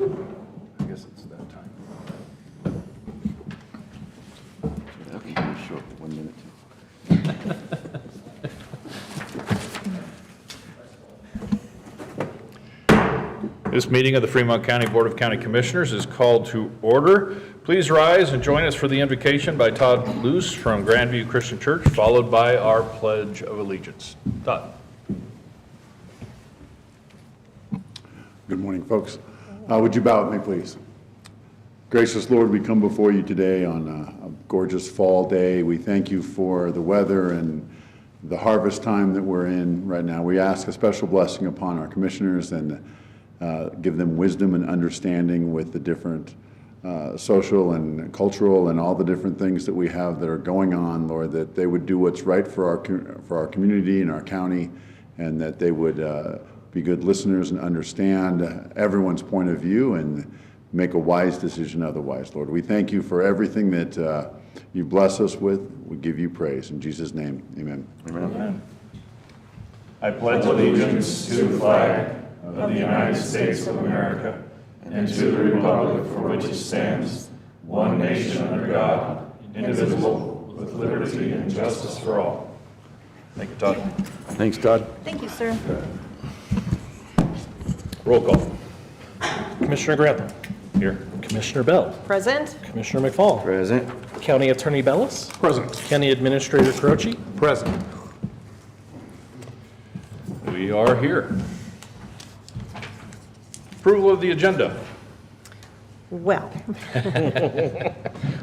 I guess it's that time. Okay, short, 1 minute. This meeting of the Fremont County Board of County Commissioners is called to order. Please rise and join us for the invocation by Todd Luce from Grandview Christian Church, followed by our Pledge of Allegiance. Todd. Good morning, folks. Would you bow with me, please? Gracious Lord, we come before you today on a gorgeous fall day. We thank you for the weather and the harvest time that we're in right now. We ask a special blessing upon our commissioners and give them wisdom and understanding with the different social and cultural and all the different things that we have that are going on, Lord, that they would do what's right for our community and our county, and that they would be good listeners and understand everyone's point of view and make a wise decision otherwise, Lord. We thank you for everything that you bless us with. We give you praise. In Jesus' name, amen. Amen. I pledge allegiance to the flag of the United States of America and to the republic for which it stands, one nation under God, indivisible, with liberty and justice for all. Thank you, Todd. Thanks, Todd. Thank you, sir. Roll call. Commissioner Grantham. Here. Commissioner Bell. Present. Commissioner McFall. Present. County Attorney Bellis. Present. County Administrator Croce. Present. We are here. Approval of the agenda. Well,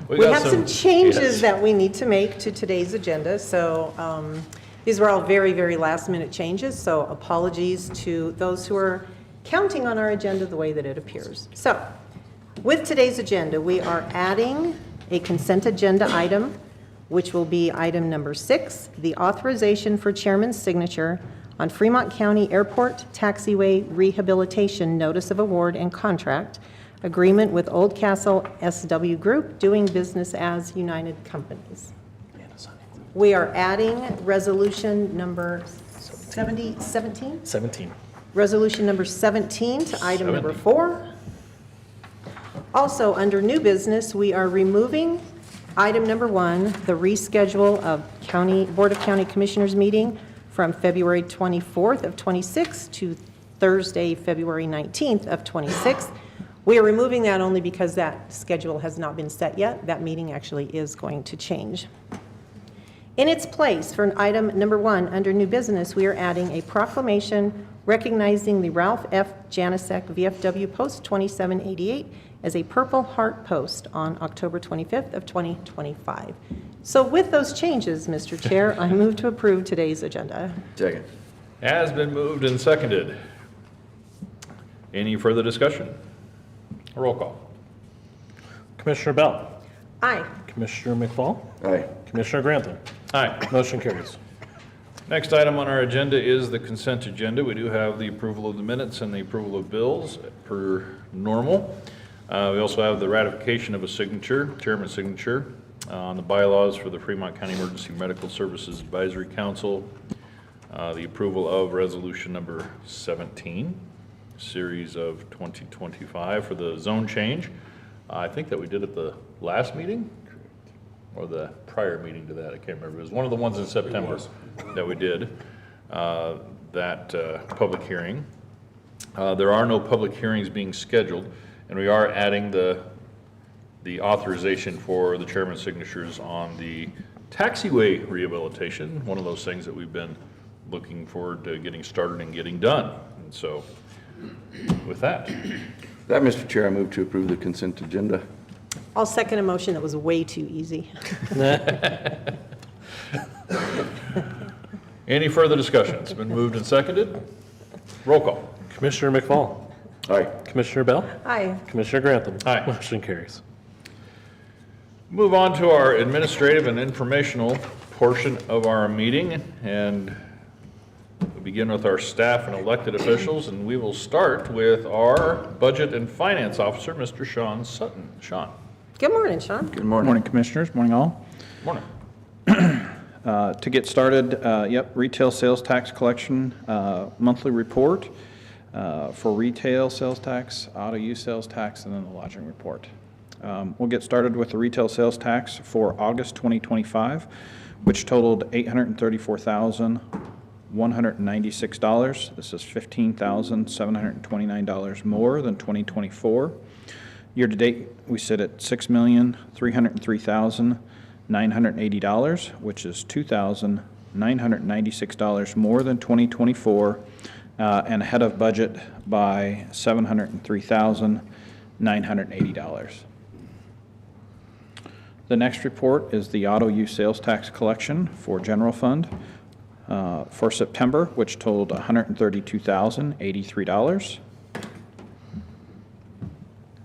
we got have some changes yes. that we need to make to today's agenda. So these were all very, very last minute changes. So apologies to those who are counting on our agenda the way that it appears. So with today's agenda, we are adding a consent agenda item, which will be item number 6, the authorization for chairman's signature on Fremont County Airport Taxiway Rehabilitation Notice of Award and Contract Agreement with Old Castle SW Group doing business as United Companies. We are adding resolution number 17? 17. Resolution number 17 to item number 4. Also, under new business, we are removing item number 1, the reschedule of Board of County Commissioners meeting from February 24th of 26 to Thursday, February 19th of 26. We are removing that only because that schedule has not been set yet. That meeting actually is going to change. In its place, for item number 1, under new business, we are adding a proclamation recognizing the Ralph F. Janicek VFW Post 2788 as a Purple Heart Post on October 25th of 2025. So with those changes, Mr. Chair, I move to approve today's agenda. Second. Has been moved and seconded. Any further discussion? Roll call. Commissioner Bell. Aye. Commissioner McFall. Aye. Commissioner Grantham. Aye. Motion carries. Next item on our agenda is the consent agenda. We do have the approval of the minutes and the approval of bills per normal. We also have the ratification of a signature, chairman's signature, on the bylaws for the Fremont County Emergency Medical Services Advisory Council, the approval of resolution number 17, series of 2025 for the zone change. I think that we did at the last meeting or the prior meeting to that. I can't remember. It was one of the ones in September that we did that public hearing. There are no public hearings being scheduled, and we are adding the authorization for the chairman's signatures on the taxiway rehabilitation, one of those things that we've been looking forward to getting started and getting done. And so with that. That, Mr. Chair, I move to approve the consent agenda. I'll second a motion that was way too easy. Any further discussion? It's been moved and seconded. Roll call. Commissioner McFall. Aye. Commissioner Bell. Aye. Commissioner Grantham. Aye. Motion carries. Move on to our administrative and informational portion of our meeting, and we'll begin with our staff and elected officials, and we will start with our Budget and Finance Officer, Mr. Sean Sutton. Sean. Good morning, Sean. Good morning. Morning, Commissioners. Morning, all. Morning. To get started, retail sales tax collection monthly report. for retail sales tax, auto use sales tax, and then the lodging report. We'll get started with the retail sales tax for August 2025, which totaled $834,196. This is $15,729 more than 2024. Year-to-date, we sit at $6,303,980, which is $2,996 more than 2024, and ahead of budget by $703,980. The next report is the auto use sales tax collection for general fund for September, which totaled $132,083.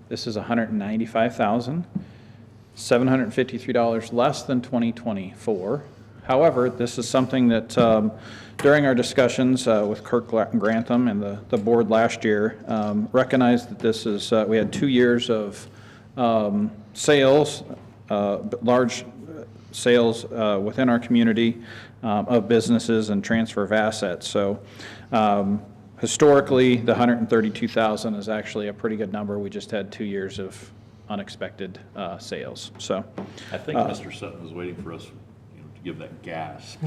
This is $195,753 less than 2024. However, this is something that during our discussions with Kirk Grantham and the board last year, recognized that this is, we had 2 years of sales, large sales within our community of businesses and transfer of assets. So historically, the 132,000 is actually a pretty good number. We just had 2 years of unexpected sales. So I think Mr. Sutton was waiting for us, to give that gasp.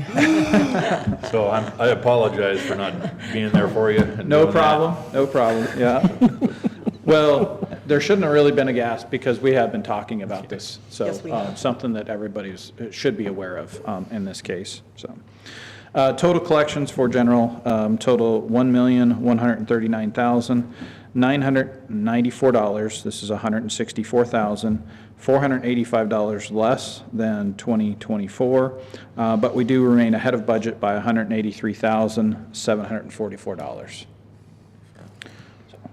So I apologize for not being there for you. and no doing that. problem, no problem, yeah. Well, there shouldn't have really been a gasp because we have been talking about this. So Yes, we have. something that everybody should be aware of in this case. So total collections for general total $1,139,994. This is $164,485 less than 2024, but we do remain ahead of budget by $183,744.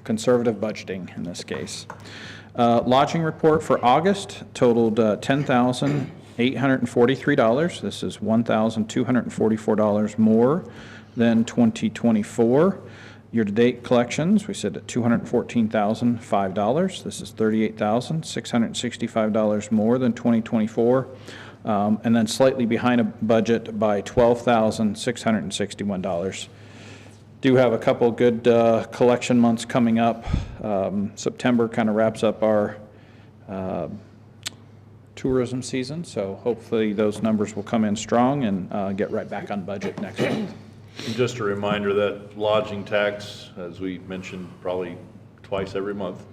Conservative budgeting in this case. Lodging report for August totaled $10,843. This is $1,244 more than 2024. Year-to-date collections, we sit at $214,005. This is $38,665 more than 2024, and then slightly behind a budget by $12,661. Do have a couple good collection months coming up. September kind of wraps up our tourism season, so hopefully those numbers will come in strong and get right back on budget next month. And just a reminder that lodging tax, as we mentioned probably twice every month,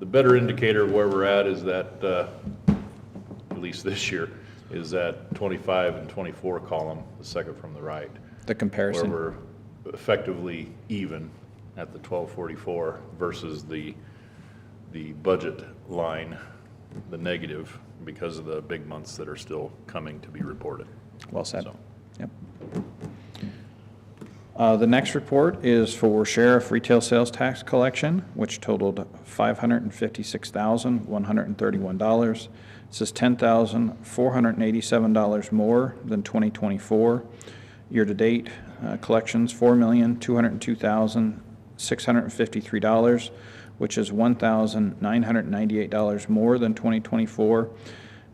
the better indicator of where we're at is that, at least this year, is that 25 and 24 column, the second from the right. The comparison. Where we're effectively even at the 1244 versus the budget line, the negative, because of the big months that are still coming to be reported. Well said. So. Yep. The next report is for sheriff retail sales tax collection, which totaled $556,131. This is $10,487 more than 2024. Year-to-date collections, $4,202,653, which is $1,998 more than 2024,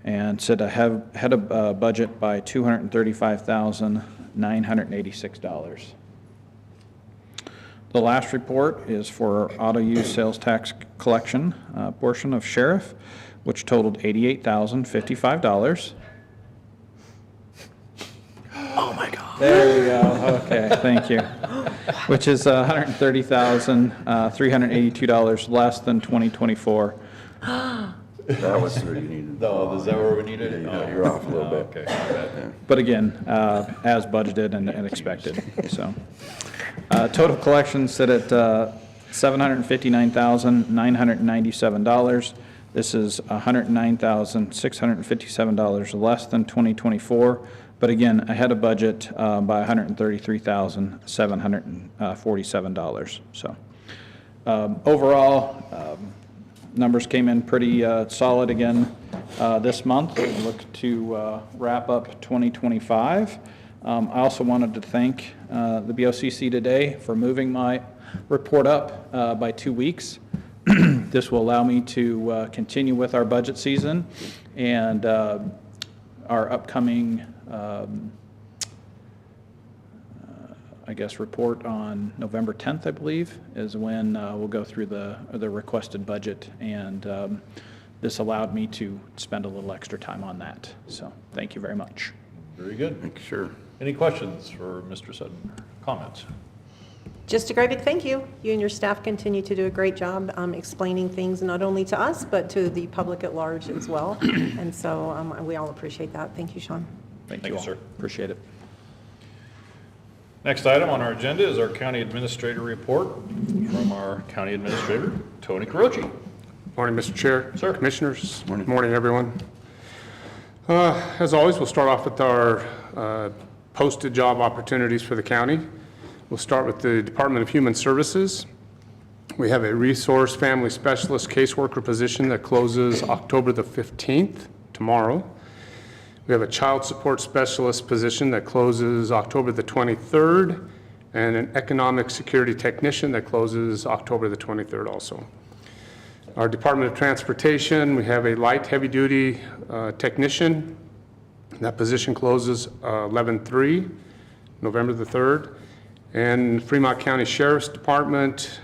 and sit ahead of budget by $235,986. The last report is for auto use sales tax collection portion of sheriff, which totaled $88,055. Oh, my God. There we go. Okay, thank you. Which is $130,382 less than 2024 That was where you needed. No, is that where we need it? Yeah, you're off a little bit. Okay, my bad. But again, as budgeted and expected, so. Total collections sit at $759,997. This is $109,657 less than 2024, but again, ahead of budget by $133,747. So overall, numbers came in pretty solid again this month. We look to wrap up 2025. I also wanted to thank the BOCC today for moving my report up by 2 weeks. This will allow me to continue with our budget season and our upcoming I guess, report on November 10th, I believe, is when we'll go through the requested budget, and this allowed me to spend a little extra time on that. So thank you very much. Very good. Sure. Any questions for Mr. Sutton? Comments? Just a great big thank you. You and your staff continue to do a great job explaining things not only to us, but to the public at large as well. And so we all appreciate that. Thank you, Sean. Thank Thank you you, all. sir. Appreciate it. Next item on our agenda is our county administrator report from our county administrator, Tony Carochi. Morning, Mr. Chair. Sir. Commissioners. Morning, everyone. As always, we'll start off with our posted job opportunities for the county. We'll start with the Department of Human Services. We have a resource family specialist caseworker position that closes October the 15th, tomorrow. We have a child support specialist position that closes October the 23rd, and an economic security technician that closes October the 23rd also. Our Department of Transportation, we have a light heavy-duty technician. That position closes 11/3, November the 3rd. And Fremont County Sheriff's Department,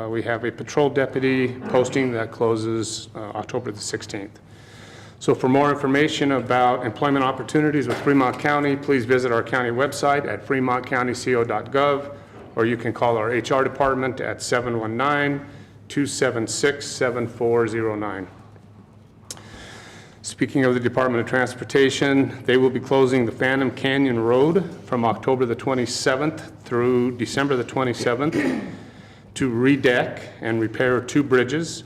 we have a patrol deputy posting that closes October the 16th. So for more information about employment opportunities with Fremont County, please visit our county website at fremontcountyco.gov, or you can call our HR department at 719-276-7409. Speaking of the Department of Transportation, they will be closing the Phantom Canyon Road from October the 27th through December the 27th to redeck and repair 2 bridges.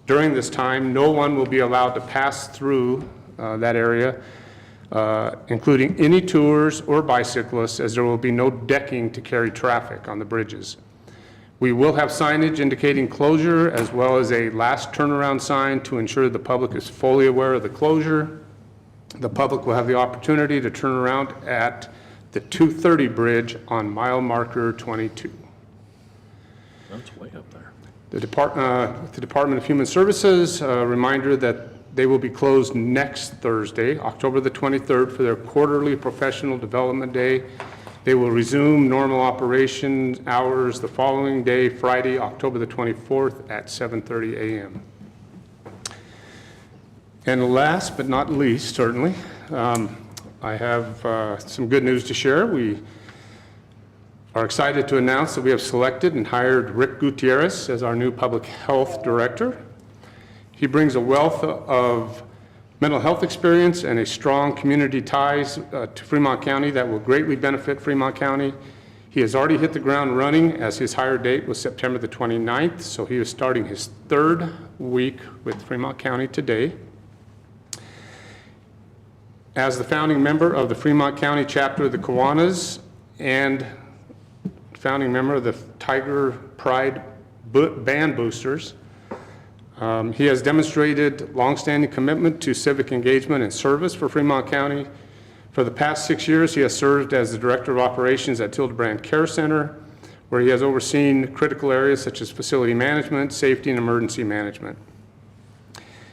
During this time, no one will be allowed to pass through that area, including any tours or bicyclists, as there will be no decking to carry traffic on the bridges. We will have signage indicating closure, as well as a last turnaround sign to ensure the public is fully aware of the closure. The public will have the opportunity to turn around at the 230 bridge on mile marker 22. That's way up there. The Department of Human Services, a reminder that they will be closed next Thursday, October the 23rd, for their quarterly professional development day. They will resume normal operation hours the following day, Friday, October the 24th at 7:30 a.m. And last but not least, certainly, I have some good news to share. We are excited to announce that we have selected and hired Rick Gutierrez as our new Public Health Director. He brings a wealth of mental health experience and a strong community ties to Fremont County that will greatly benefit Fremont County. He has already hit the ground running, as his hire date was September the 29th, so he is starting his 3rd week with Fremont County today. As the founding member of the Fremont County chapter of the Kiwanis and founding member of the Tiger Pride Band Boosters, he has demonstrated longstanding commitment to civic engagement and service for Fremont County. For the past 6 years, he has served as the Director of Operations at Hildebrand Care Center, where he has overseen critical areas such as facility management, safety, and emergency management.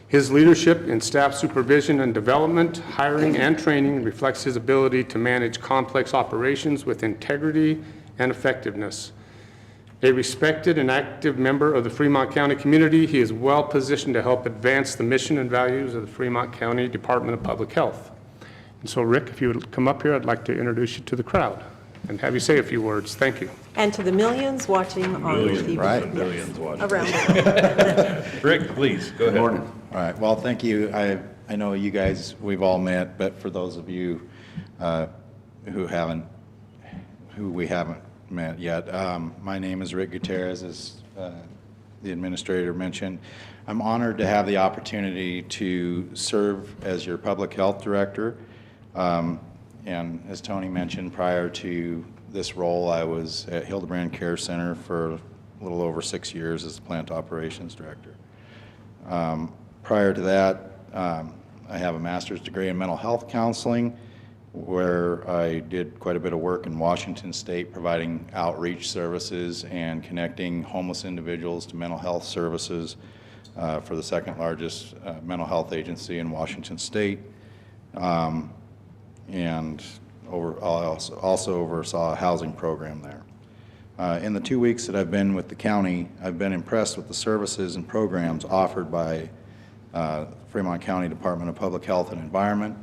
His leadership in staff supervision and development, hiring, and training reflects his ability to manage complex operations with integrity and effectiveness. A respected and active member of the Fremont County community, he is well positioned to help advance the mission and values of the Fremont County Department of Public Health. And so, Rick, if you would come up here, I'd like to introduce you to the crowd and have you say a few words. Thank you. And to the millions watching on TV. right. Millions watching. Around the world. Rick, please, go ahead. Morning. All right, well, thank you. I know you guys, we've all met, but for those of you who we haven't met yet, my name is Rick Gutierrez, as the administrator mentioned. I'm honored to have the opportunity to serve as your public health director. And as Tony mentioned, prior to this role, I was at Hildebrand Care Center for a little over 6 years as the plant operations director. Prior to that, I have a master's degree in mental health counseling, where I did quite a bit of work in Washington State, providing outreach services and connecting homeless individuals to mental health services for the second largest mental health agency in Washington State. And also oversaw a housing program there. In the 2 weeks that I've been with the county, I've been impressed with the services and programs offered by Fremont County Department of Public Health and Environment,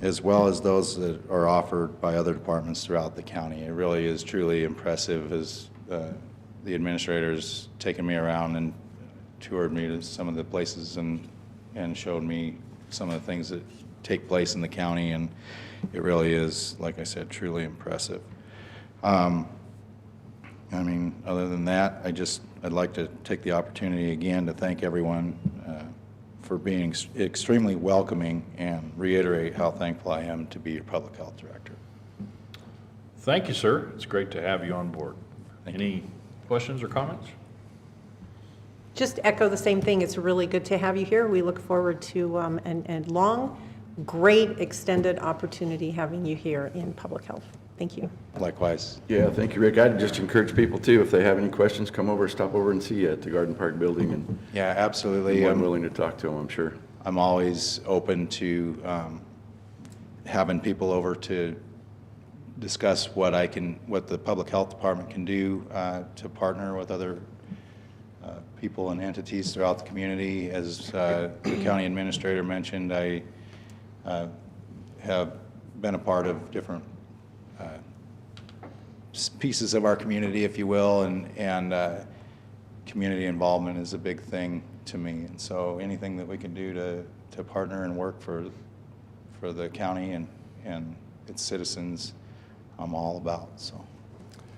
as well as those that are offered by other departments throughout the county. It really is truly impressive as the administrators taken me around and toured me to some of the places and showed me some of the things that take place in the county, and it really is, like I said, truly impressive. I mean, other than that, I'd like to take the opportunity again to thank everyone for being extremely welcoming and reiterate how thankful I am to be your public health director. Thank you, sir. It's great to have you on board. Any questions or comments? Just echo the same thing. It's really good to have you here. We look forward to and long, great extended opportunity having you here in public health. Thank you. Likewise. Yeah, thank you, Rick. I'd just encourage people too, if they have any questions, come over, stop over and see you at the Garden Park building, and Yeah, absolutely. I'm willing to talk to them, I'm sure. I'm always open to having people over to discuss what the public health department can do to partner with other people and entities throughout the community. As the county administrator mentioned, I have been a part of different pieces of our community, if you will, and community involvement is a big thing to me. And so anything that we can do to partner and work for the county and its citizens, I'm all about. So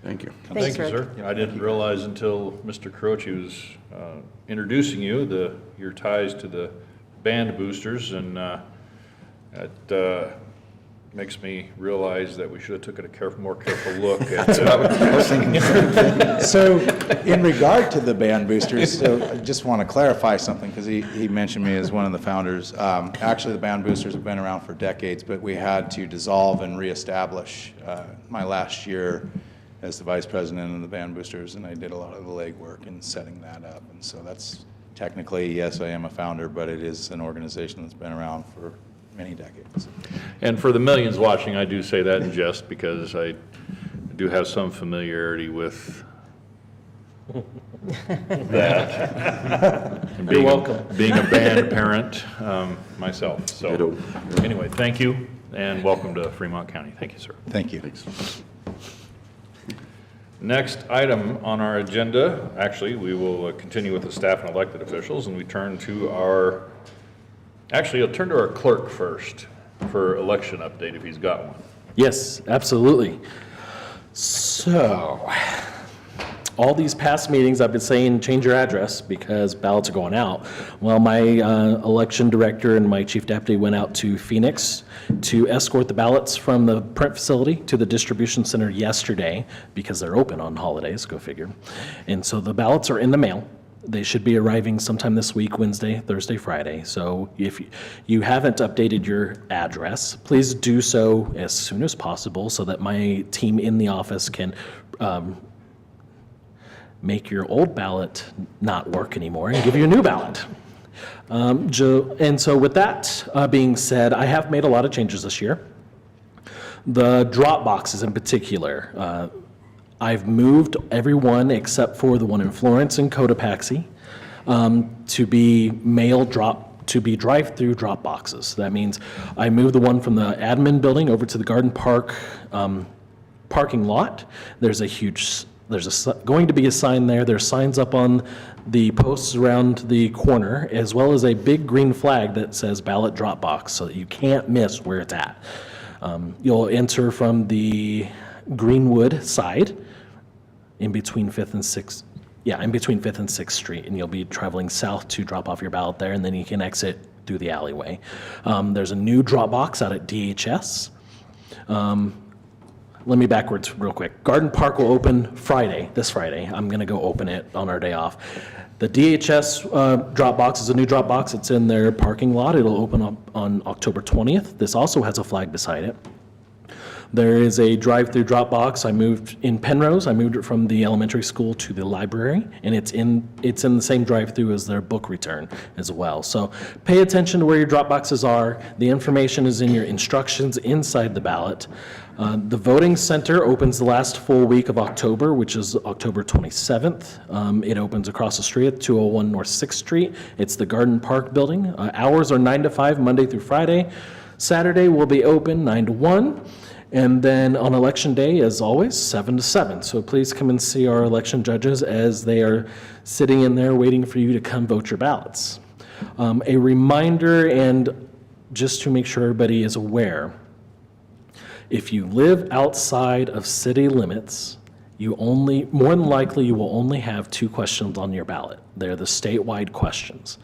Thank you. Thanks, Thank you, Rick. sir. I didn't realize until Mr. Croce was introducing you your ties to the band boosters, and it makes me realize that we should have taken a more careful look at. So, in regard to the band boosters, so I just want to clarify something, because he mentioned me as one of the founders. Actually, the band boosters have been around for decades, but we had to dissolve and reestablish my last year as the vice president of the band boosters, and I did a lot of the legwork in setting that up. And so that's technically, yes, I am a founder, but it is an organization that's been around for many decades. And for the millions watching, I do say that in jest, because I do have some familiarity with that. And You're welcome. Being a band parent myself. So Ditto. anyway, thank you, and welcome to Fremont County. Thank you, sir. Thank you. Next item on our agenda, actually, we will continue with the staff and elected officials, and we turn to I'll turn to our clerk first for election update, if he's got one. Yes, absolutely. So, all these past meetings, I've been saying change your address because ballots are going out. Well, my election director and my chief deputy went out to Phoenix to escort the ballots from the print facility to the distribution center yesterday, because they're open on holidays, go figure. And so the ballots are in the mail. They should be arriving sometime this week, Wednesday, Thursday, Friday. So if you haven't updated your address, please do so as soon as possible so that my team in the office can make your old ballot not work anymore and give you a new ballot. And so with that being said, I have made a lot of changes this year. The drop boxes in particular, I've moved everyone except for the one in Florence and Cotopaxi to be drive-through drop boxes. That means I moved the one from the admin building over to the Garden Park parking lot. There's going to be a sign there. There's signs up on the posts around the corner, as well as a big green flag that says ballot drop box, so that you can't miss where it's at. You'll enter from the Greenwood side, in between 5th and 6th. Yeah, in between 5th and 6th Street, and you'll be traveling south to drop off your ballot there, and then you can exit through the alleyway. There's a new drop box out at DHS. Let me backwards real quick. Garden Park will open this Friday. I'm going to go open it on our day off. The DHS drop box is a new drop box. It's in their parking lot. It'll open up on October 20th. This also has a flag beside it. There is a drive-through drop box. I moved in Penrose. I moved it from the elementary school to the library, and it's in the same drive-through as their book return as well. So pay attention to where your drop boxes are. The information is in your instructions inside the ballot. The voting center opens the last full week of October, which is October 27th. It opens across the street at 201 North 6th Street. It's the Garden Park building. Hours are 9 to 5, Monday through Friday. Saturday will be open 9 to 1. And then on election day, as always, 7 to 7. So please come and see our election judges as they are sitting in there waiting for you to come vote your ballots. A reminder, and just to make sure everybody is aware, if you live outside of city limits, more than likely, you will only have 2 questions on your ballot. They're the statewide questions.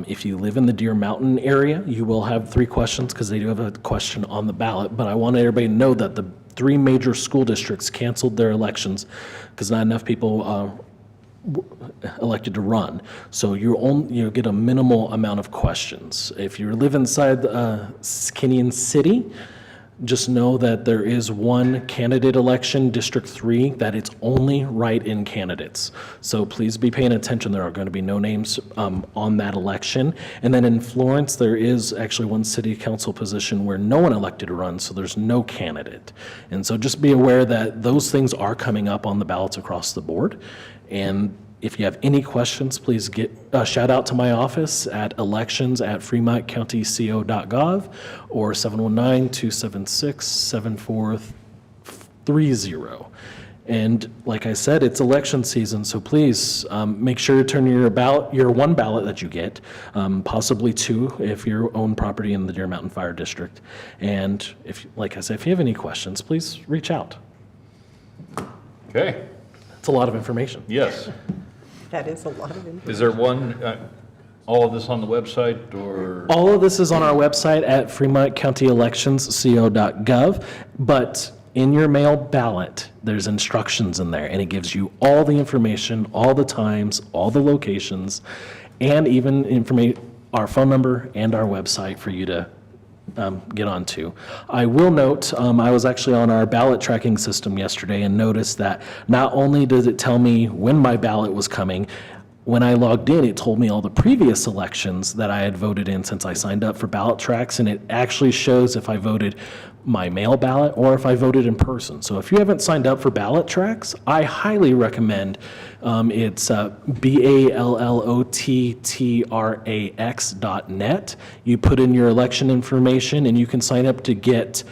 If you live in the Deer Mountain area, you will have 3 questions because they do have a question on the ballot. But I want everybody to know that the 3 major school districts canceled their elections because not enough people elected to run. So you get a minimal amount of questions. If you live inside Kenyon City, just know that there is one candidate election, District 3, that it's only write-in candidates. So please be paying attention. There are going to be no names on that election. And then in Florence, there is actually one city council position where no one elected to run, so there's no candidate. And so just be aware that those things are coming up on the ballots across the board. And if you have any questions, please shout out to my office at elections@fremontcountyco.gov or 719-276-7430. And like I said, it's election season, so please make sure to turn your one ballot that you get, possibly 2 if you own property in the Deer Mountain Fire District. And like I said, if you have any questions, please reach out. Okay, It's a lot of information. yes. That is a lot of information. Is there all of this on the website, or? All of this is on our website at fremontcountyelectionsco.gov, but in your mail ballot, there's instructions in there, and it gives you all the information, all the times, all the locations, and even our phone number and our website for you to get onto. I will note, I was actually on our ballot tracking system yesterday and noticed that not only does it tell me when my ballot was coming, when I logged in, it told me all the previous elections that I had voted in since I signed up for ballot tracks, and it actually shows if I voted my mail ballot or if I voted in person. So if you haven't signed up for ballot tracks, I highly recommend it's ballottrax.net. You put in your election information and you can sign up to get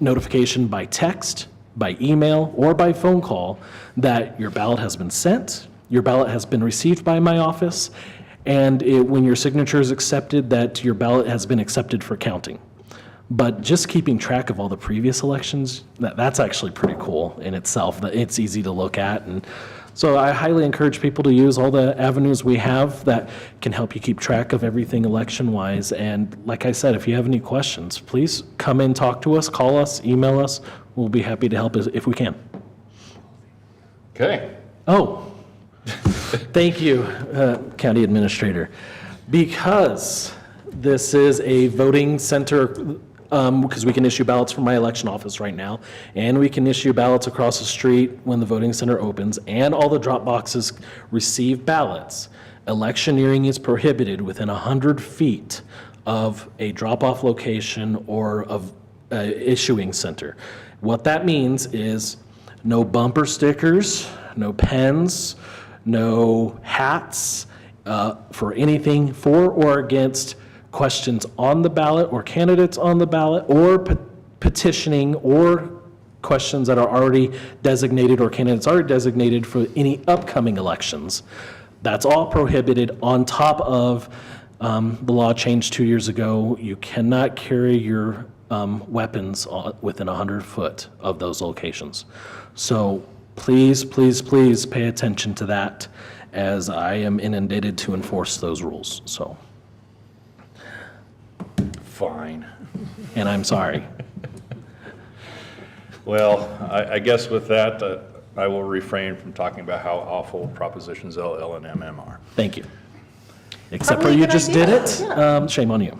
notification by text, by email, or by phone call that your ballot has been sent, your ballot has been received by my office, and when your signature is accepted, that your ballot has been accepted for counting. But just keeping track of all the previous elections, that's actually pretty cool in itself. It's easy to look at. And so I highly encourage people to use all the avenues we have that can help you keep track of everything election-wise. And like I said, if you have any questions, please come in, talk to us, call us, email us. We'll be happy to help if we can. Okay. Oh, thank you, County Administrator. Because this is a voting center, because we can issue ballots from my election office right now, and we can issue ballots across the street when the voting center opens, and all the drop boxes receive ballots. Electioneering is prohibited within 100 feet of a drop-off location or of issuing center. What that means is no bumper stickers, no pens, no hats for anything for or against questions on the ballot or candidates on the ballot, or petitioning, or questions that are already designated or candidates already designated for any upcoming elections. That's all prohibited. On top of the law changed 2 years ago, you cannot carry your weapons within 100 foot of those locations. So please, please, please pay attention to that, as I am inundated to enforce those rules. So. Fine. And I'm sorry. Well, I guess with that, I will refrain from talking about how awful propositions L, L, and MM are. Thank you. Except for Probably a you good just idea. did it. Yeah. Shame on you.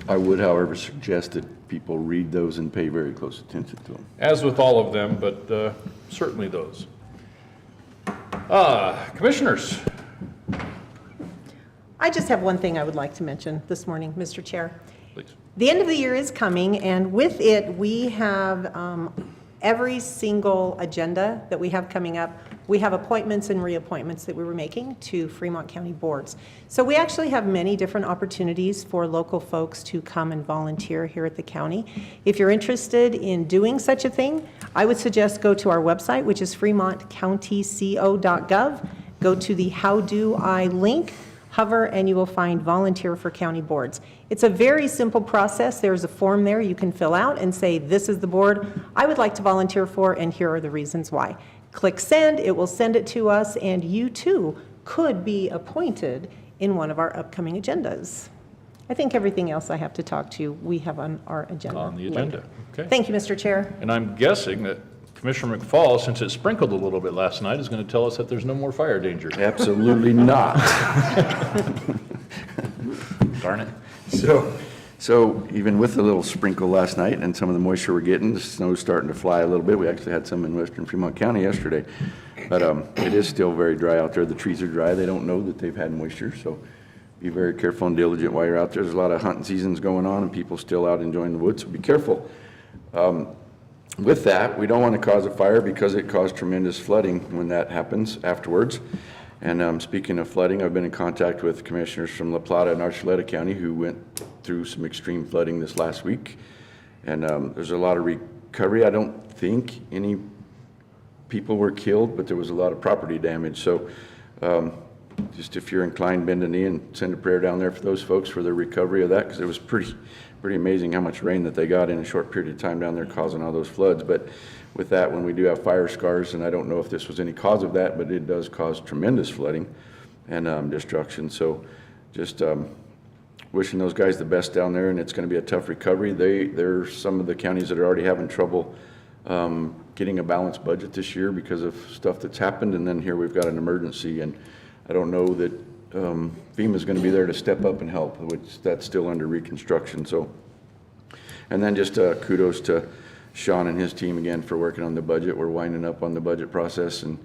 I would, however, suggest that people read those and pay very close attention to them. As with all of them, but certainly those. Commissioners, I just have one thing I would like to mention this morning, Mr. Chair. please. The end of the year is coming, and with it, we have every single agenda that we have coming up. We have appointments and reappointments that we were making to Fremont County boards. So we actually have many different opportunities for local folks to come and volunteer here at the county. If you're interested in doing such a thing, I would suggest go to our website, which is fremontcountyco.gov. Go to the How Do I link, hover, and you will find Volunteer for County Boards. It's a very simple process. There's a form there you can fill out and say, this is the board I would like to volunteer for, and here are the reasons why. Click send, it will send it to us, and you too could be appointed in one of our upcoming agendas. I think everything else I have to talk to, we have on our agenda. On the agenda, later. okay. Thank you, Mr. Chair. And I'm guessing that Commissioner McFall, since it sprinkled a little bit last night, is going to tell us that there's no more fire danger. Absolutely not. Darn it. So even with the little sprinkle last night and some of the moisture we're getting, the snow's starting to fly a little bit. We actually had some in western Fremont County yesterday. But it is still very dry out there. The trees are dry. They don't know that they've had moisture, so be very careful and diligent while you're out there. There's a lot of hunting seasons going on and people still out enjoying the woods, so be careful. With that, we don't want to cause a fire because it caused tremendous flooding when that happens afterwards. And speaking of flooding, I've been in contact with commissioners from La Plata and Archuleta County who went through some extreme flooding this last week. And there's a lot of recovery. I don't think any people were killed, but there was a lot of property damage. So just if you're inclined, bend a knee and send a prayer down there for those folks for their recovery of that, because it was pretty amazing how much rain that they got in a short period of time down there causing all those floods. But with that, when we do have fire scars, and I don't know if this was any cause of that, but it does cause tremendous flooding and destruction. So just wishing those guys the best down there, and it's going to be a tough recovery. They're some of the counties that are already having trouble getting a balanced budget this year because of stuff that's happened, and then here we've got an emergency, and I don't know that FEMA's going to be there to step up and help, which that's still under reconstruction. So, and then just kudos to Sean and his team again for working on the budget. We're winding up on the budget process, and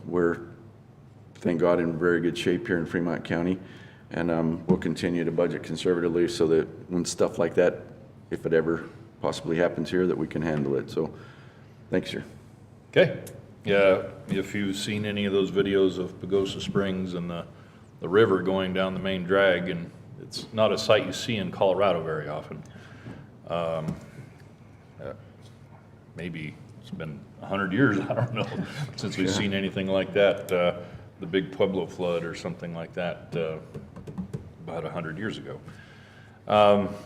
we're, thank God, in very good shape here in Fremont County, and we'll continue to budget conservatively so that when stuff like that, if it ever possibly happens here, that we can handle it. So, thanks, sir. Okay. Yeah, if you've seen any of those videos of Pagosa Springs and the river going down the main drag, and it's not a sight you see in Colorado very often. Maybe it's been 100 years, I don't know, since we've seen anything like that. The big Pueblo flood or something like that about 100 years ago.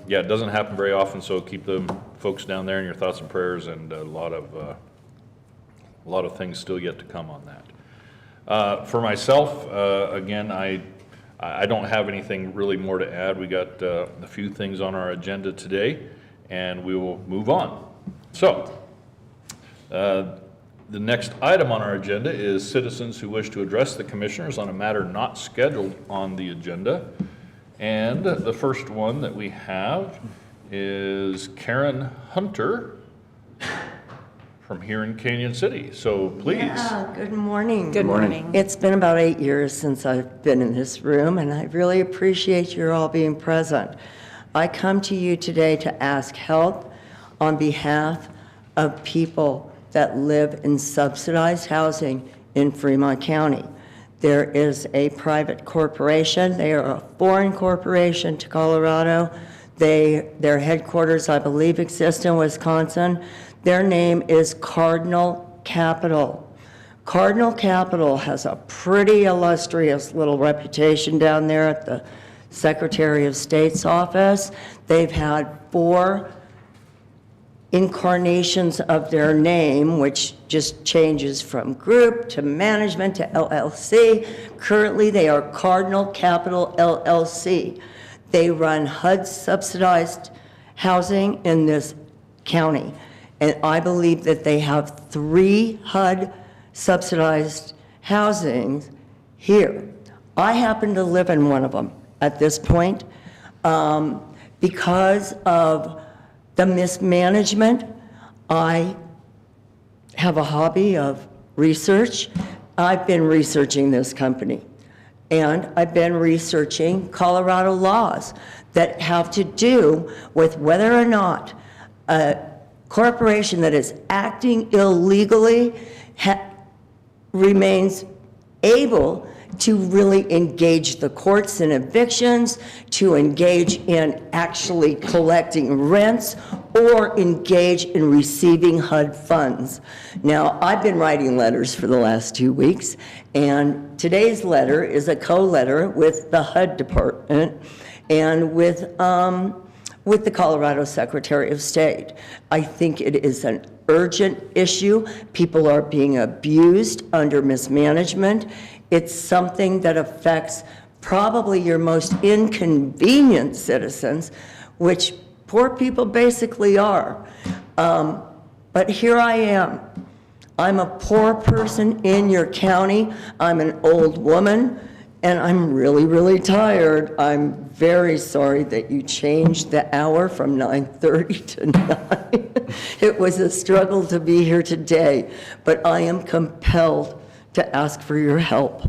Yeah, it doesn't happen very often, so keep the folks down there in your thoughts and prayers, and a lot of things still yet to come on that. For myself, again, I don't have anything really more to add. We got a few things on our agenda today, and we will move on. So, the next item on our agenda is citizens who wish to address the commissioners on a matter not scheduled on the agenda. And the first one that we have is Karen Hunter from here in Canyon City. So please. Yeah, good morning. Good morning. It's been about 8 years since I've been in this room, and I really appreciate you all being present. I come to you today to ask help on behalf of people that live in subsidized housing in Fremont County. There is a private corporation. They are a foreign corporation to Colorado. Their headquarters, I believe, exist in Wisconsin. Their name is Cardinal Capital. Cardinal Capital has a pretty illustrious little reputation down there at the Secretary of State's office. They've had 4 incarnations of their name, which just changes from group to management to LLC. Currently, they are Cardinal Capital LLC. They run HUD subsidized housing in this county. And I believe that they have 3 HUD subsidized housings here. I happen to live in one of them at this point. Because of the mismanagement, I have a hobby of research. I've been researching this company, and I've been researching Colorado laws that have to do with whether or not a corporation that is acting illegally remains able to really engage the courts in evictions, to engage in actually collecting rents, or engage in receiving HUD funds. Now, I've been writing letters for the last 2 weeks, and today's letter is a co-letter with the HUD department and with the Colorado Secretary of State. I think it is an urgent issue. People are being abused under mismanagement. It's something that affects probably your most inconvenient citizens, which poor people basically are. But here I am. I'm a poor person in your county. I'm an old woman, and I'm really, really tired. I'm very sorry that you changed the hour from 9:30 to 9. It was a struggle to be here today, but I am compelled to ask for your help.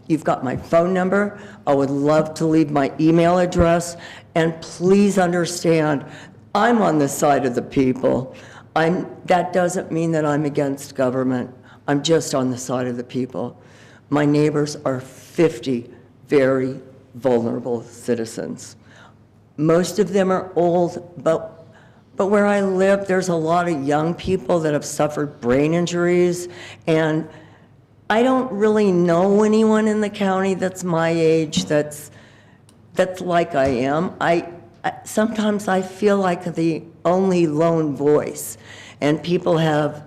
You've got my phone number. I would love to leave my email address, and please understand, I'm on the side of the people. That doesn't mean that I'm against government. I'm just on the side of the people. My neighbors are 50 very vulnerable citizens. Most of them are old, but where I live, there's a lot of young people that have suffered brain injuries, and I don't really know anyone in the county that's my age that's like I am. Sometimes I feel like the only lone voice, and people have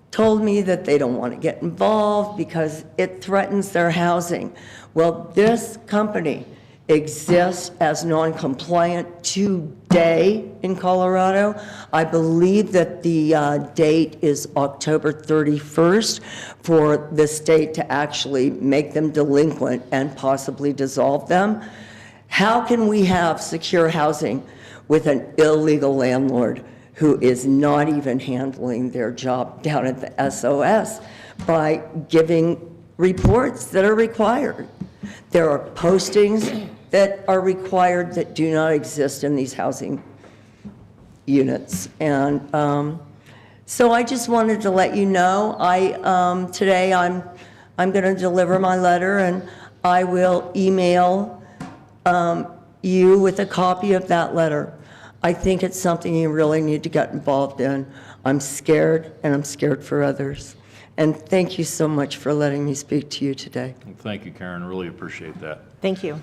told me that they don't want to get involved because it threatens their housing. Well, this company exists as non-compliant today in Colorado. I believe that the date is October 31st for the state to actually make them delinquent and possibly dissolve them. How can we have secure housing with an illegal landlord who is not even handling their job down at the SOS by giving reports that are required? There are postings that are required that do not exist in these housing units. And so I just wanted to let you know, today I'm going to deliver my letter, and I will email you with a copy of that letter. I think it's something you really need to get involved in. I'm scared, and I'm scared for others. And thank you so much for letting me speak to you today. Thank you, Karen, really appreciate that. Thank you.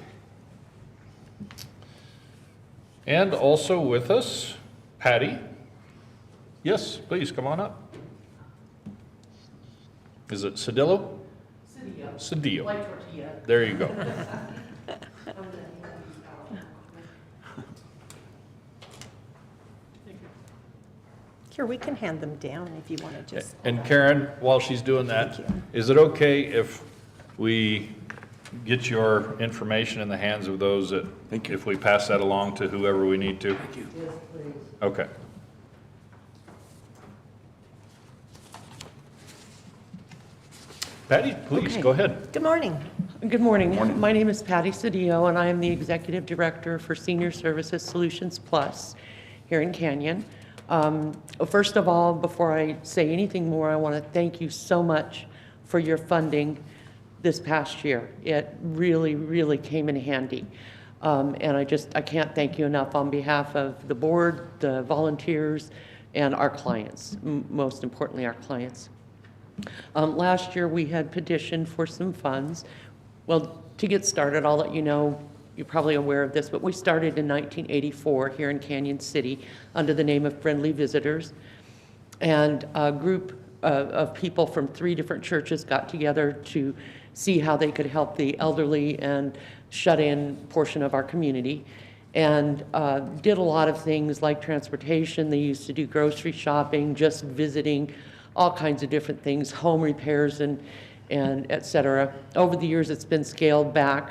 And also with us, Patty. Yes, please, come on up. Is it Cedillo? Cedillo. Like tortilla. There you go. Here, we can hand them down if you want to just. And Karen, while she's doing that, is it okay if we get your information in the hands of those that, if we pass that along to whoever we need to? Thank you. Yes, please. Okay. Patty, please, Okay. go ahead. Good morning. Good morning. My name is Patty Cedillo, and I am the Executive Director for Senior Services Solutions Plus here in Canyon. First of all, before I say anything more, I want to thank you so much for your funding this past year. It really, really came in handy. And I can't thank you enough on behalf of the board, the volunteers, and our clients, most importantly, our clients. Last year, we had petitioned for some funds. Well, to get started, I'll let you know, you're probably aware of this, but we started in 1984 here in Canyon City under the name of Friendly Visitors. And a group of people from 3 different churches got together to see how they could help the elderly and shut-in portion of our community, and did a lot of things like transportation. They used to do grocery shopping, just visiting, all kinds of different things, home repairs and et cetera. Over the years, it's been scaled back.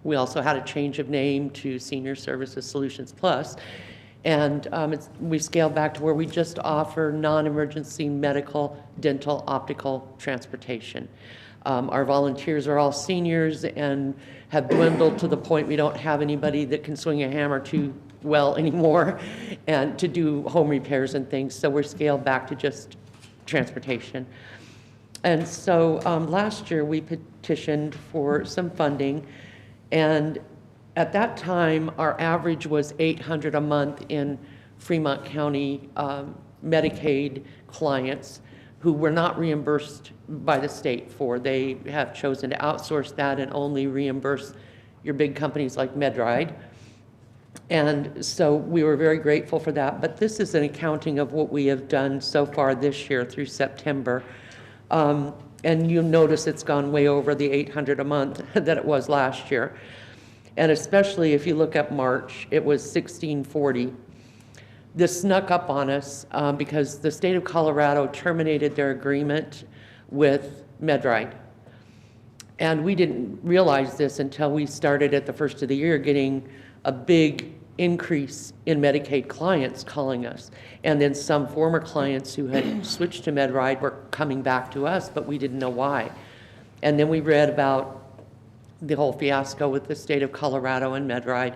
We also had a change of name to Senior Services Solutions Plus. And we scaled back to where we just offer non-emergency medical, dental, optical transportation. Our volunteers are all seniors and have dwindled to the point we don't have anybody that can swing a hammer too well anymore and to do home repairs and things. So we're scaled back to just transportation. And so last year we petitioned for some funding, and at that time our average was $800 a month in Fremont County Medicaid clients who were not reimbursed by the state for. They have chosen to outsource that and only reimburse your big companies like Medride. And so we were very grateful for that. But this is an accounting of what we have done so far this year through September. And you'll notice it's gone way over the $800 a month that it was last year. And especially if you look at March, it was $1,640. This snuck up on us because the state of Colorado terminated their agreement with Medride. And we didn't realize this until we started at the first of the year getting a big increase in Medicaid clients calling us. And then some former clients who had switched to Medride were coming back to us, but we didn't know why. And then we read about the whole fiasco with the state of Colorado and Medride.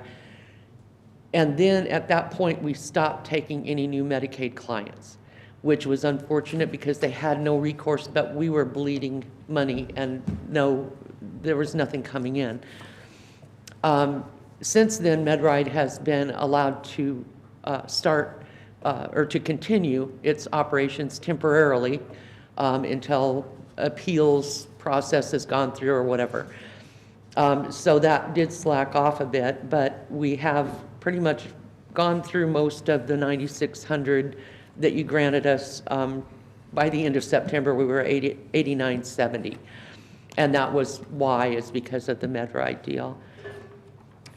And then at that point, we stopped taking any new Medicaid clients, which was unfortunate because they had no recourse, but we were bleeding money and there was nothing coming in. Since then, Medride has been allowed to start or to continue its operations temporarily until appeals process has gone through or whatever. So that did slack off a bit, but we have pretty much gone through most of the 9,600 that you granted us. By the end of September, we were 8970. And that was why, is because of the Medride deal.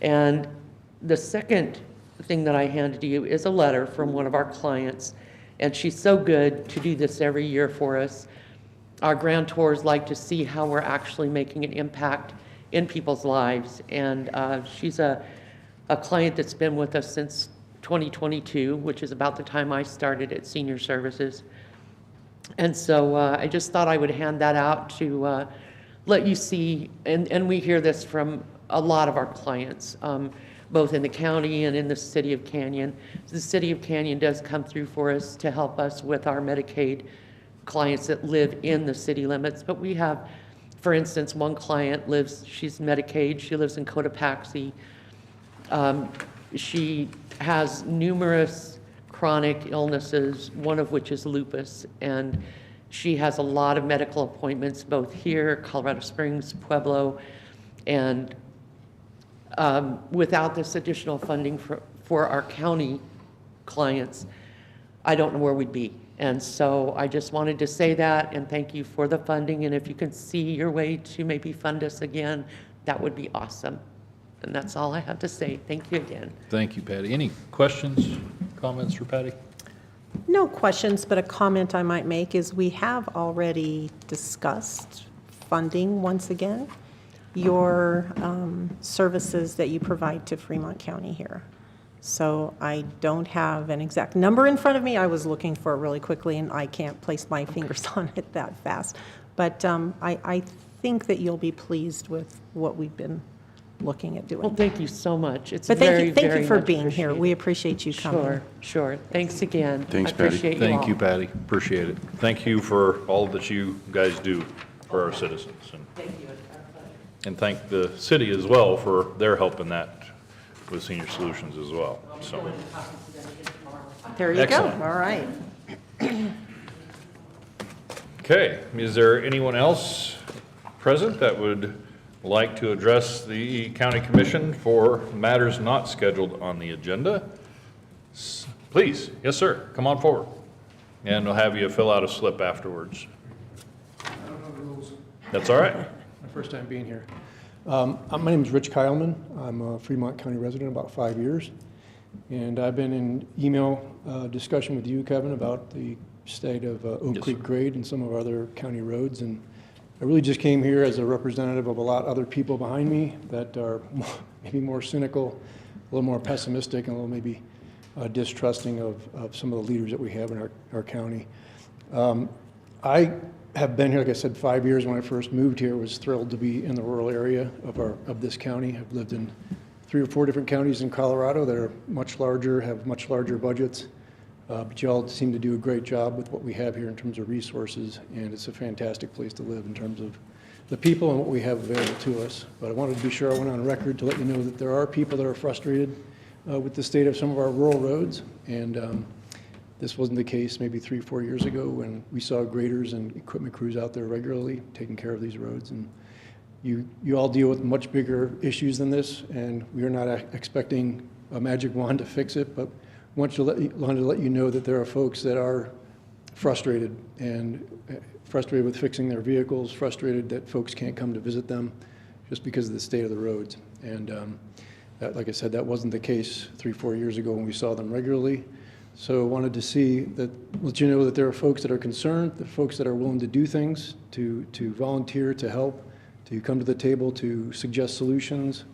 And the second thing that I handed to you is a letter from one of our clients. And she's so good to do this every year for us. Our grantors like to see how we're actually making an impact in people's lives. And she's a client that's been with us since 2022, which is about the time I started at Senior Services. And so I just thought I would hand that out to let you see, and we hear this from a lot of our clients, both in the county and in the city of Canyon. The city of Canyon does come through for us to help us with our Medicaid clients that live in the city limits. But we have, for instance, one client she's Medicaid, she lives in Cotopaxi. She has numerous chronic illnesses, one of which is lupus, and she has a lot of medical appointments both here, Colorado Springs, Pueblo, and without this additional funding for our county clients, I don't know where we'd be. And so I just wanted to say that and thank you for the funding. And if you can see your way to maybe fund us again, that would be awesome. And that's all I have to say. Thank you again. Thank you, Patty. Any questions, comments for Patty? No questions, but a comment I might make is we have already discussed funding once again, your services that you provide to Fremont County here. So I don't have an exact number in front of me. I was looking for it really quickly, and I can't place my fingers on it that fast. But I think that you'll be pleased with what we've been looking at doing. Well, thank you so much. It's But very, thank very you for much being here. We appreciate you coming. Sure, sure. Thanks again. Thanks, I Patty. appreciate you all. Thank you, Patty. Appreciate it. Thank you for all that you guys do for our citizens. Thank you. It's our pleasure. And thank the city as well for their help in that with Senior Solutions as well. So, There you go. Excellent. All right. okay, is there anyone else present that would like to address the county commission for matters not scheduled on the agenda? Please, yes, sir, come on forward. And we'll have you fill out a slip afterwards. I don't know the rules. That's all right. My first time being here. My name is Rich Kyleman. I'm a Fremont County resident about 5 years. And I've been in email discussion with you, Kevin, about the state of Oak Yes, Creek sir. grade and some of our other county roads. And I really just came here as a representative of a lot of other people behind me that are maybe more cynical, a little more pessimistic, and a little maybe distrusting of some of the leaders that we have in our county. I have been here, like I said, 5 years. When I first moved here, was thrilled to be in the rural area of this county. I've lived in 3 or 4 different counties in Colorado that are much larger, have much larger budgets. But you all seem to do a great job with what we have here in terms of resources, and it's a fantastic place to live in terms of the people and what we have available to us. But I wanted to be sure I went on record to let you know that there are people that are frustrated with the state of some of our rural roads, and this wasn't the case maybe 3 or 4 years ago when we saw graders and equipment crews out there regularly taking care of these roads. And you all deal with much bigger issues than this, and we are not expecting a magic wand to fix it, but wanted to let you know that there are folks that are frustrated with fixing their vehicles, frustrated that folks can't come to visit them just because of the state of the roads. And that, like I said, that wasn't the case 3 or 4 years ago when we saw them regularly. So I wanted to let you know that there are folks that are concerned, the folks that are willing to do things, to volunteer, to help, to come to the table, to suggest solutions.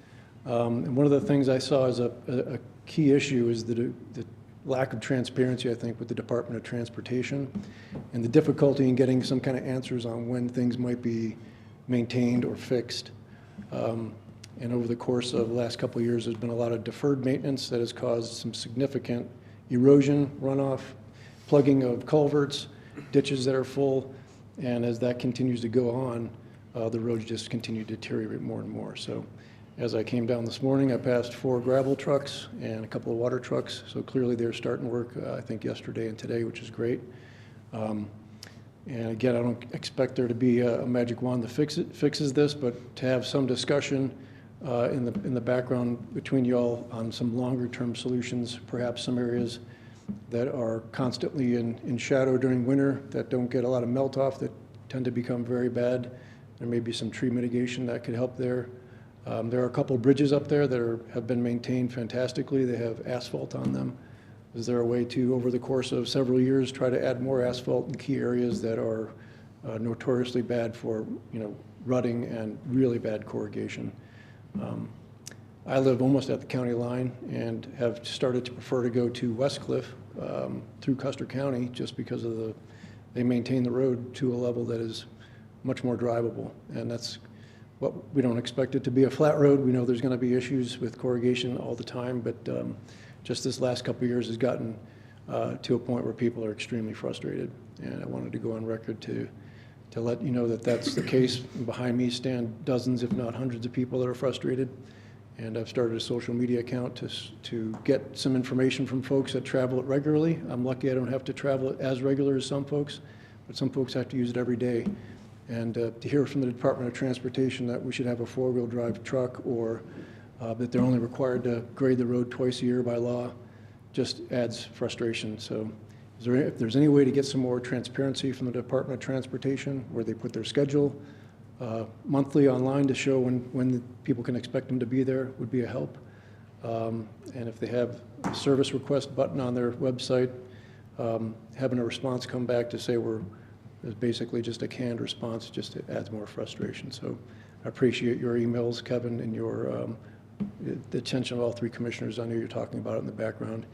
And one of the things I saw as a key issue is the lack of transparency, I think, with the Department of Transportation and the difficulty in getting some kind of answers on when things might be maintained or fixed. And over the course of the last couple of years, there's been a lot of deferred maintenance that has caused some significant erosion, runoff, plugging of culverts, ditches that are full, and as that continues to go on, the roads just continue to deteriorate more and more. So as I came down this morning, I passed 4 gravel trucks and a couple of water trucks, so clearly they're starting work, I think, yesterday and today, which is great. And again, I don't expect there to be a magic wand that fixes this, but to have some discussion in the background between you all on some longer-term solutions, perhaps some areas that are constantly in shadow during winter that don't get a lot of melt-off, that tend to become very bad. There may be some tree mitigation that could help there. There are a couple of bridges up there that have been maintained fantastically. They have asphalt on them. Is there a way to, over the course of several years, try to add more asphalt in key areas that are notoriously bad for, rutting and really bad corrugation? I live almost at the county line and have started to prefer to go to Westcliff through Custer County just because of they maintain the road to a level that is much more drivable. And that's what we don't expect it to be a flat road. We know there's going to be issues with corrugation all the time, but just this last couple of years has gotten to a point where people are extremely frustrated. And I wanted to go on record to let you know that that's the case. Behind me stand dozens, if not hundreds of people that are frustrated. And I've started a social media account to get some information from folks that travel it regularly. I'm lucky I don't have to travel it as regular as some folks, but some folks have to use it every day. And to hear from the Department of Transportation that we should have a 4-wheel drive truck, or that they're only required to grade the road twice a year by law, just adds frustration. So if there's any way to get some more transparency from the Department of Transportation, where they put their schedule monthly online to show when the people can expect them to be there, would be a help. And if they have a service request button on their website, having a response come back to say is basically just a canned response, just adds more frustration. So I appreciate your emails, Kevin, and the attention of all 3 commissioners. I know you're talking about it in the background.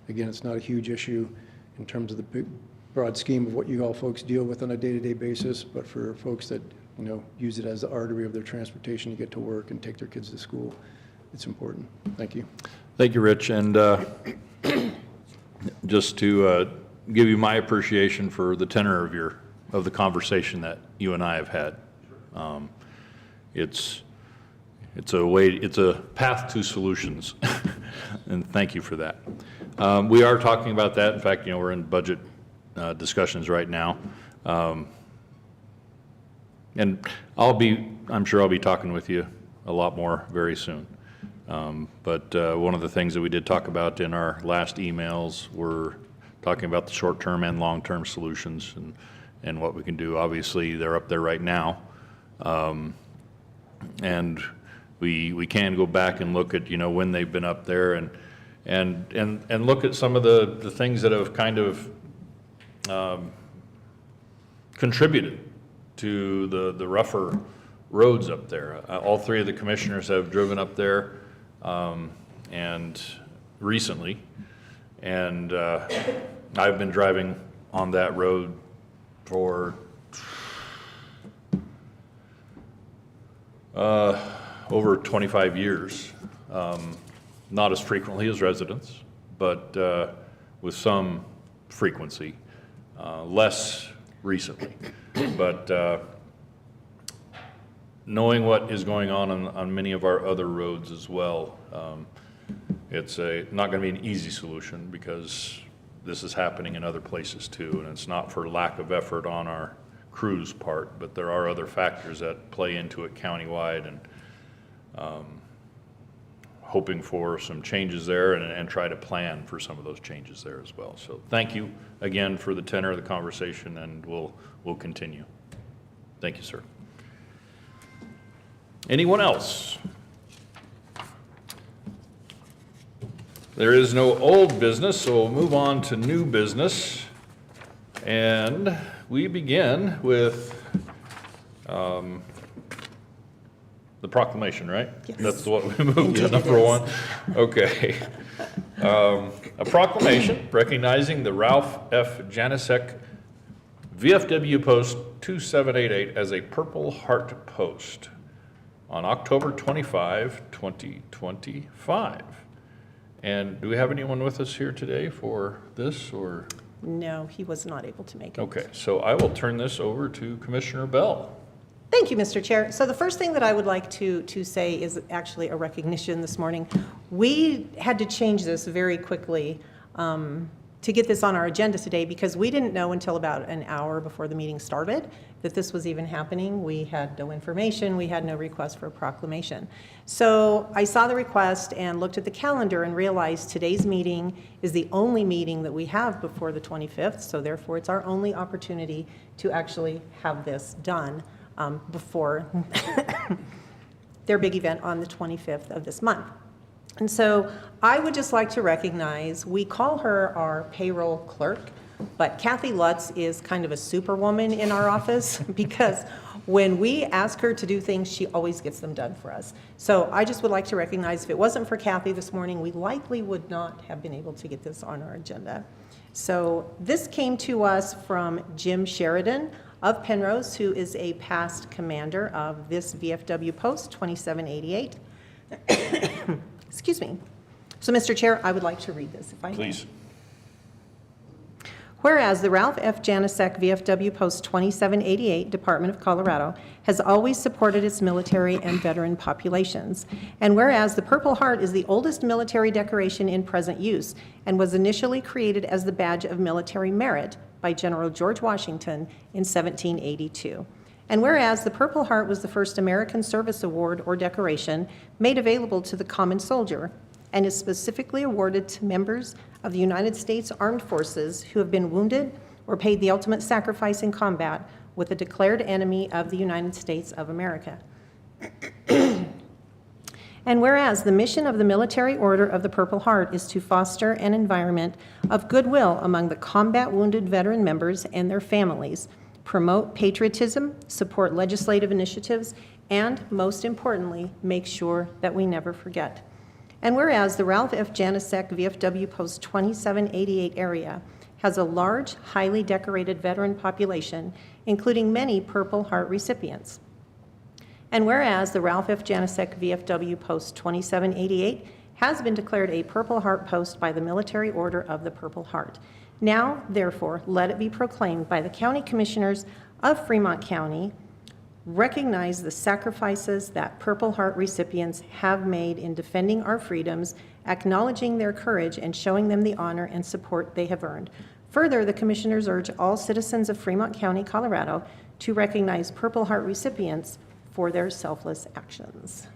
Again, it's not a huge issue in terms of the big, broad scheme of what you all folks deal with on a day-to-day basis, but for folks that use it as the artery of their transportation to get to work and take their kids to school, it's important. Thank you. Thank you, Rich. And just to give you my appreciation for the tenor of the conversation that you and I have had. It's a path to solutions, and thank you for that. We are talking about that. In fact, we're in budget discussions right now, and I'm sure I'll be talking with you a lot more very soon. But one of the things that we did talk about in our last emails were talking about the short-term and long-term solutions and what we can do. Obviously, they're up there right now, and we can go back and look at when they've been up there and look at some of the things that have kind of contributed to the rougher roads up there. All three of the commissioners have driven up there and recently, and I've been driving on that road for over 25 years. Not as frequently as residents, but with some frequency, less recently. But knowing what is going on many of our other roads as well, it's not going to be an easy solution because this is happening in other places too, and it's not for lack of effort on our crew's part, but there are other factors that play into it countywide, and hoping for some changes there and try to plan for some of those changes there as well. So thank you again for the tenor of the conversation, and we'll continue. Thank you, sir. Anyone else? There is no old business, so we'll move on to new business. And we begin with the proclamation, right? Yes. That's what we moved to, number one. Okay. A proclamation recognizing the Ralph F. Janasek VFW Post 2788 as a Purple Heart Post on October 25, 2025. And do we have anyone with us here today for this, or? No, he was not able to make it. Okay, so I will turn this over to Commissioner Bell. Thank you, Mr. Chair. So the first thing that I would like to say is actually a recognition this morning. We had to change this very quickly to get this on our agenda today because we didn't know until about an hour before the meeting started that this was even happening. We had no information. We had no request for a proclamation. So I saw the request and looked at the calendar and realized today's meeting is the only meeting that we have before the 25th. So therefore, it's our only opportunity to actually have this done before their big event on the 25th of this month. And so I would just like to recognize, we call her our payroll clerk, but Kathy Lutz is kind of a superwoman in our office because when we ask her to do things, she always gets them done for us. So I just would like to recognize, if it wasn't for Kathy this morning, we likely would not have been able to get this on our agenda. So this came to us from Jim Sheridan of Penrose, who is a past commander of this VFW post 2788. Excuse me. So, Mr. Chair, I would like to read this, if I may. Please. Whereas the Ralph F. Janasek VFW Post 2788, Department of Colorado, has always supported its military and veteran populations. And whereas the Purple Heart is the oldest military decoration in present use and was initially created as the badge of military merit by General George Washington in 1782. And whereas the Purple Heart was the first American Service Award or decoration made available to the common soldier and is specifically awarded to members of the United States Armed Forces who have been wounded or paid the ultimate sacrifice in combat with a declared enemy of the United States of America. And whereas the mission of the Military Order of the Purple Heart is to foster an environment of goodwill among the combat wounded veteran members and their families, promote patriotism, support legislative initiatives, and most importantly, make sure that we never forget. And whereas the Ralph F. Janasek VFW Post 2788 area has a large, highly decorated veteran population, including many Purple Heart recipients. And whereas the Ralph F. Janasek VFW Post 2788 has been declared a Purple Heart post by the Military Order of the Purple Heart. Now, therefore, let it be proclaimed by the County Commissioners of Fremont County, recognize the sacrifices that Purple Heart recipients have made in defending our freedoms, acknowledging their courage and showing them the honor and support they have earned. Further, the Commissioners urge all citizens of Fremont County, Colorado, to recognize Purple Heart recipients for their selfless actions.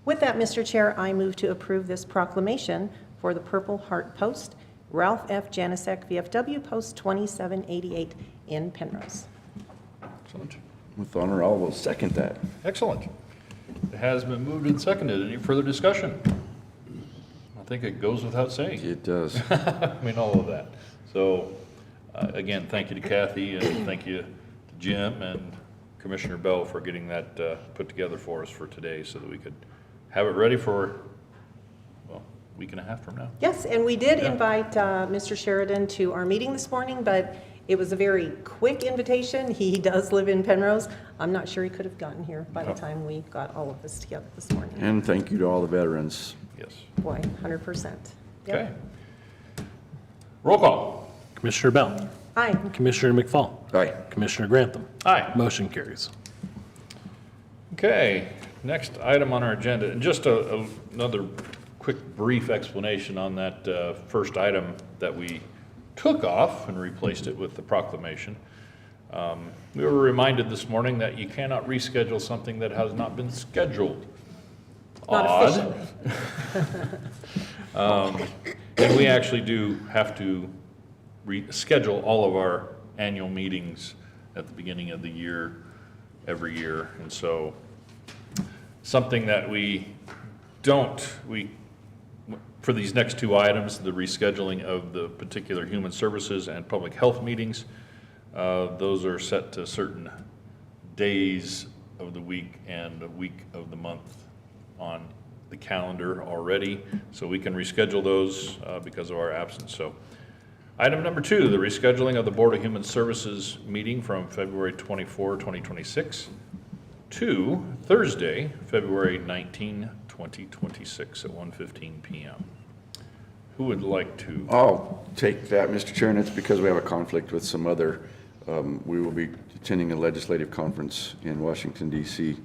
With that, Mr. Chair, I move to approve this proclamation for the Purple Heart Post, Ralph F. Janasek, VFW, Post 2788 in Penrose. Excellent. With honor, I will second that. Excellent. It has been moved and seconded. Any further discussion? I think it goes without saying. It does. I mean, all of that. So, again, thank you to Kathy, and thank you to Jim and Commissioner Bell for getting that put together for us for today so that we could have it ready for, well, a week and a half from now. Yes, and we did Yeah. invite Mr. Sheridan to our meeting this morning, but it was a very quick invitation. He does live in Penrose. I'm not sure he could have gotten here by the time we got all of this together this morning. And thank you to all the veterans. Yes. Boy, 100%. Yep. Okay. Roll call. Commissioner Bell. Aye. Commissioner McFall. Aye. Commissioner Grantham. Aye. Motion carries. Okay, next item on our agenda, and just another quick brief explanation on that first item that we took off and replaced it with the proclamation. We were reminded this morning that you cannot reschedule something that has not been scheduled. Not Odd. officially. And we actually do have to reschedule all of our annual meetings at the beginning of the year, every year. And so something that for these next two items, the rescheduling of the particular human services and public health meetings, those are set to certain days of the week and a week of the month on the calendar already, so we can reschedule those because of our absence. So item number 2, the rescheduling of the Board of Human Services meeting from February 24, 2026 to Thursday, February 19, 2026 at 1:15 p.m. Who would like to? I'll take that, Mr. Chair, and it's because we have a conflict with some other, we will be attending a legislative conference in Washington, D.C.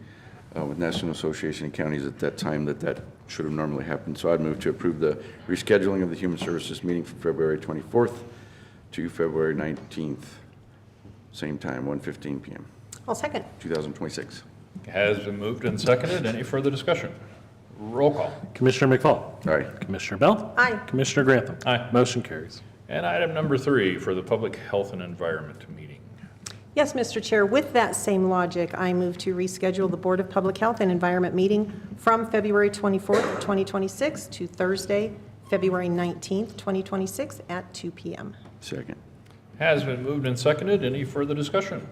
With National Association of Counties at that time that should have normally happened. So I'd move to approve the rescheduling of the Human Services meeting from February 24th to February 19th, same time, 1:15 p.m., I'll second. 2026. Has been moved and seconded. Any further discussion? Roll call. Commissioner McFall. Aye. Commissioner Bell. Aye. Commissioner Grantham. Aye. Motion carries. And item number 3 for the Public Health and Environment meeting. Yes, Mr. Chair, with that same logic, I move to reschedule the Board of Public Health and Environment meeting from February 24th, 2026 to Thursday, February 19th, 2026 at 2 p.m. Second. Has been moved and seconded. Any further discussion?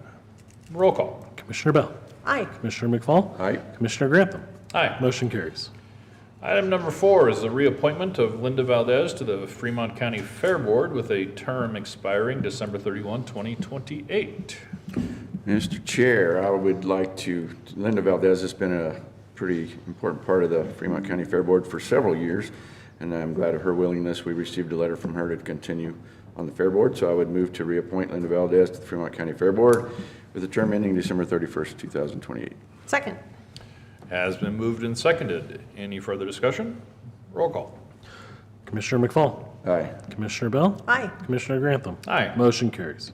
Roll call. Commissioner Bell. Aye. Commissioner McFall. Aye. Commissioner Grantham. Aye. Motion carries. Item number 4 is the reappointment of Linda Valdez to the Fremont County Fair Board with a term expiring December 31, 2028. Mr. Chair, I would like to, Linda Valdez has been a pretty important part of the Fremont County Fair Board for several years, and I'm glad of her willingness. We received a letter from her to continue on the Fair Board, so I would move to reappoint Linda Valdez to the Fremont County Fair Board with a term ending December 31st, 2028. Second. Has been moved and seconded. Any further discussion? Roll call. Commissioner McFall. Aye. Commissioner Bell. Aye. Commissioner Grantham. Aye. Motion carries.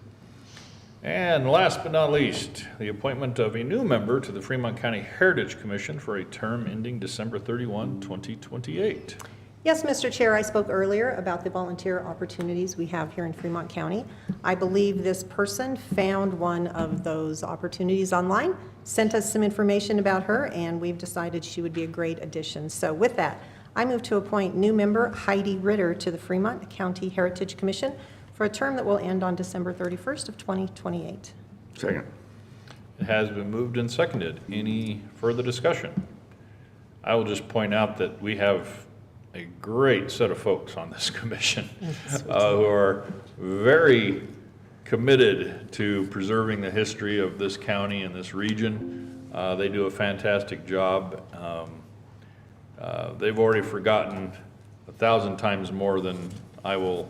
And last but not least, the appointment of a new member to the Fremont County Heritage Commission for a term ending December 31, 2028. Yes, Mr. Chair, I spoke earlier about the volunteer opportunities we have here in Fremont County. I believe this person found one of those opportunities online, sent us some information about her, and we've decided she would be a great addition. So with that, I move to appoint new member Heidi Ritter to the Fremont County Heritage Commission for a term that will end on December 31st of 2028. Second. It has been moved and seconded. Any further discussion? I will just point out that we have a great set of folks on this commission who are very committed to preserving the history of this county and this region. They do a fantastic job. They've already forgotten 1,000 times more than I will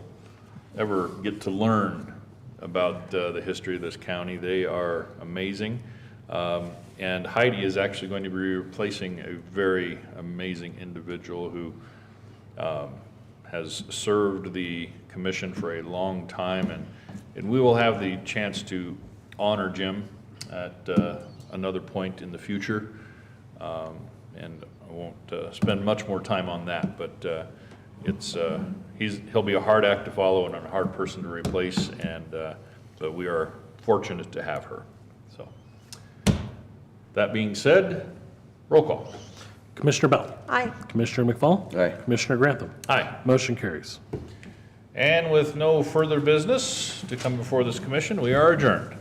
ever get to learn about the history of this county. They are amazing. And Heidi is actually going to be replacing a very amazing individual who has served the commission for a long time, and we will have the chance to honor Jim at another point in the future. And I won't spend much more time on that, but he'll be a hard act to follow and a hard person to replace, and so we are fortunate to have her. So that being said, roll call. Commissioner Bell. Aye. Commissioner McFall. Aye. Commissioner Grantham. Aye. Motion carries. And with no further business to come before this commission, we are adjourned.